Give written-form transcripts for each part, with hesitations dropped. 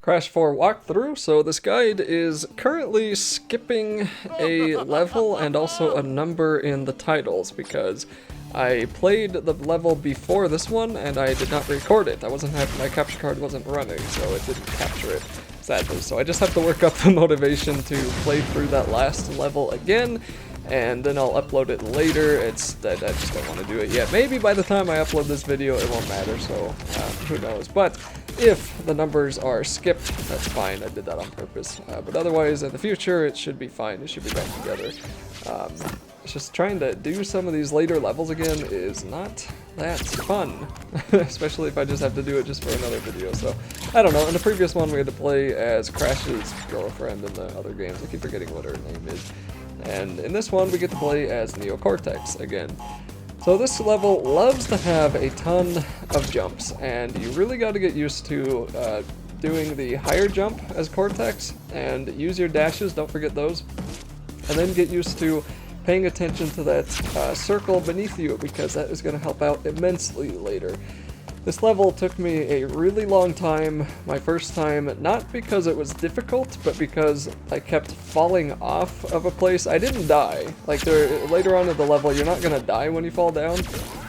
Crash 4 walkthrough. So this guide is currently skipping a level and also a number in the titles because I played the level before this one and I did not record it. My capture card wasn't running, so it didn't capture it, sadly. So I just have to work up the motivation to play through that last level again, and then I'll upload it later. I just don't want to do it yet. Maybe by the time I upload this video it won't matter, so who knows. But if the numbers are skipped, that's fine. I did that on purpose. But otherwise, in the future, it should be fine. It should be back together. It's just trying to do some of these later levels again is not that fun. Especially if I just have to do it just for another video. So, I don't know. In the previous one, we had to play as Crash's girlfriend in the other games. I keep forgetting what her name is. And in this one, we get to play as Neocortex again. So this level loves to have a ton of jumps, and you really got to get used to doing the higher jump as Cortex, and use your dashes, don't forget those, and then get used to paying attention to that circle beneath you, because that is going to help out immensely later. This level took me a really long time, my first time, not because it was difficult, but because I kept falling off of a place. I didn't die. Like, later on in the level, you're not gonna die when you fall down,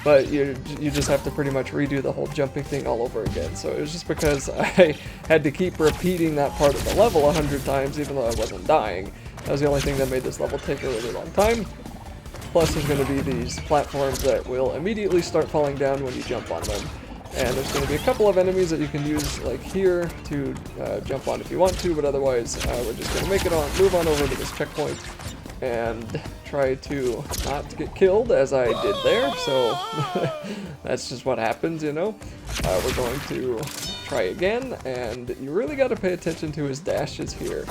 but you just have to pretty much redo the whole jumping thing all over again. So it was just because I had to keep repeating that part of the level 100 times, even though I wasn't dying. That was the only thing that made this level take a really long time. Plus, there's gonna be these platforms that will immediately start falling down when you jump on them. And there's going to be a couple of enemies that you can use, like here, to jump on if you want to, but otherwise we're just going to move on over to this checkpoint and try to not get killed as I did there, so that's just what happens, you know. We're going to try again, and you really got to pay attention to his dashes here.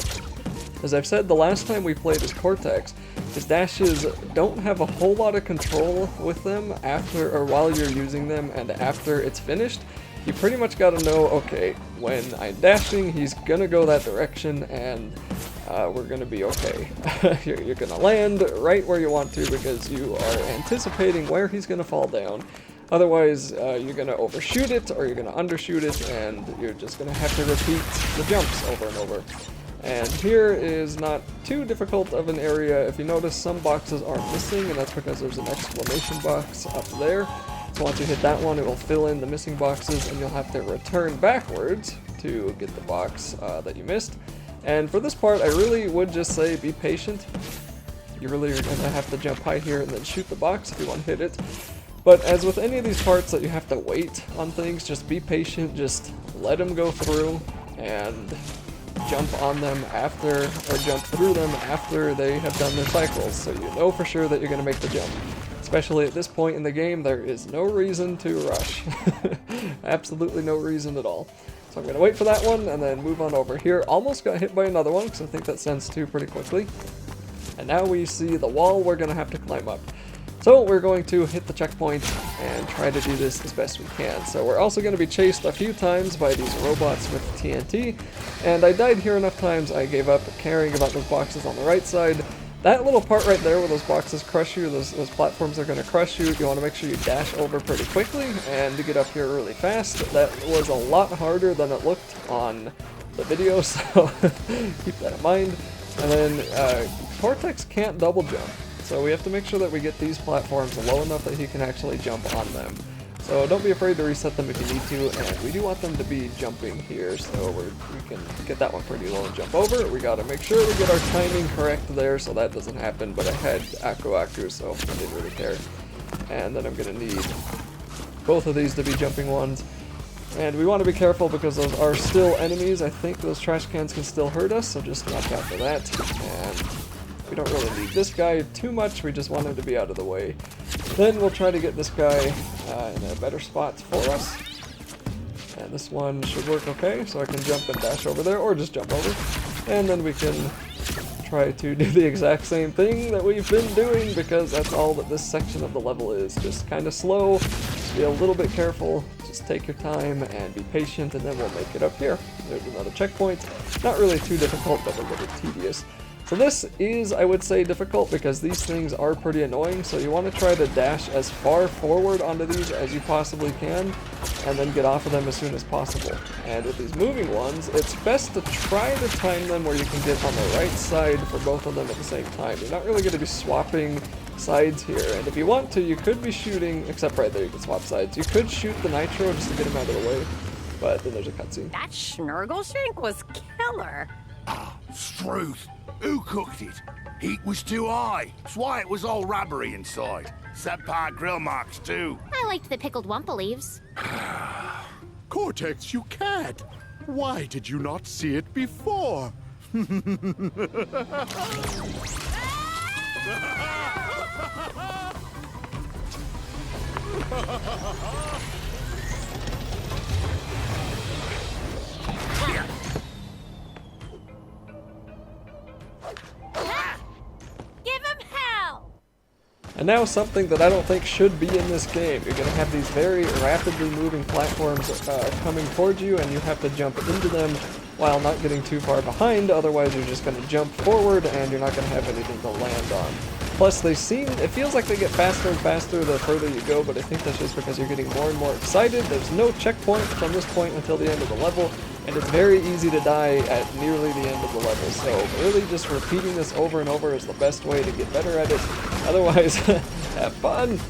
As I've said the last time we played as Cortex, his dashes don't have a whole lot of control with them after or while you're using them, and after it's finished, you pretty much gotta know, okay, when I'm dashing, he's gonna go that direction, and we're gonna be okay. You're gonna land right where you want to because you are anticipating where he's gonna fall down. Otherwise, you're gonna overshoot it or you're gonna undershoot it, and you're just gonna have to repeat the jumps over and over. And here is not too difficult of an area. If you notice, some boxes are missing, and that's because there's an exclamation box up there. So once you hit that one, it will fill in the missing boxes, and you'll have to return backwards to get the box that you missed. And for this part, I really would just say be patient. You really are going to have to jump high here and then shoot the box if you want to hit it. But as with any of these parts that you have to wait on things, just be patient, just let them go through, and jump on them after, or jump through them after they have done their cycles, so you know for sure that you're going to make the jump. Especially at this point in the game, there is no reason to rush. Absolutely no reason at all. So I'm going to wait for that one, and then move on over here. Almost got hit by another one, because I think that sends two pretty quickly. And now we see the wall we're going to have to climb up. So we're going to hit the checkpoint and try to do this as best we can. So we're also going to be chased a few times by these robots with TNT, and I died here enough times I gave up caring about those boxes on the right side. That little part right there where those boxes crush you, those platforms are going to crush you, you want to make sure you dash over pretty quickly and to get up here really fast. That was a lot harder than it looked on the video, so keep that in mind. And then Cortex can't double jump. So we have to make sure that we get these platforms low enough that he can actually jump on them. So don't be afraid to reset them if you need to, and we do want them to be jumping here, so we can get that one pretty low and jump over. We gotta make sure we get our timing correct there so that doesn't happen, but I had Aku, so I didn't really care. And then I'm gonna need both of these to be jumping ones. And we want to be careful because those are still enemies. I think those trash cans can still hurt us, so just watch out for that. And we don't really need this guy too much, we just want him to be out of the way. Then we'll try to get this guy in a better spot for us. And this one should work okay, so I can jump and dash over there, or just jump over. And then we can try to do the exact same thing that we've been doing, because that's all that this section of the level is. Just kind of slow, be a little bit careful, just take your time and be patient, and then we'll make it up here. There's another checkpoint. Not really too difficult, but a little tedious. So this is, I would say, difficult because these things are pretty annoying, so you want to try to dash as far forward onto these as you possibly can, and then get off of them as soon as possible. And with these moving ones, it's best to try to time them where you can get on the right side for both of them at the same time. You're not really going to be swapping sides here, and if you want to, you could be shooting, except right there you can swap sides. You could shoot the nitro just to get him out of the way, but then there's a cutscene. That Schnurgleshank was killer. Struth, who cooked it? Heat was too high. That's why it was all rubbery inside. Subpar grill marks too. I liked the pickled wumpa leaves. Cortex, you cad! Why did you not see it before? Give him hell! And now something that I don't think should be in this game. You're going to have these very rapidly moving platforms coming towards you, and you have to jump into them while not getting too far behind, otherwise you're just going to jump forward and you're not going to have anything to land on. Plus it feels like they get faster and faster the further you go, but I think that's just because you're getting more and more excited. There's no checkpoint from this point until the end of the level, and it's very easy to die at nearly the end of the level, so really just repeating this over and over is the best way to get better at it. Otherwise, have fun!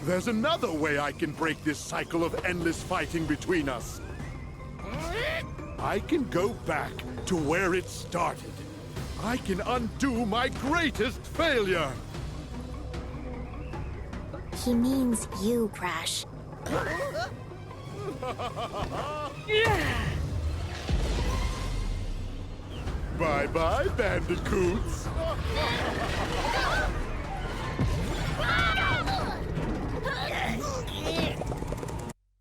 There's another way I can break this cycle of endless fighting between us. I can go back to where it started. I can undo my greatest failure. He means you, Crash. Bye-bye, Bandicoots.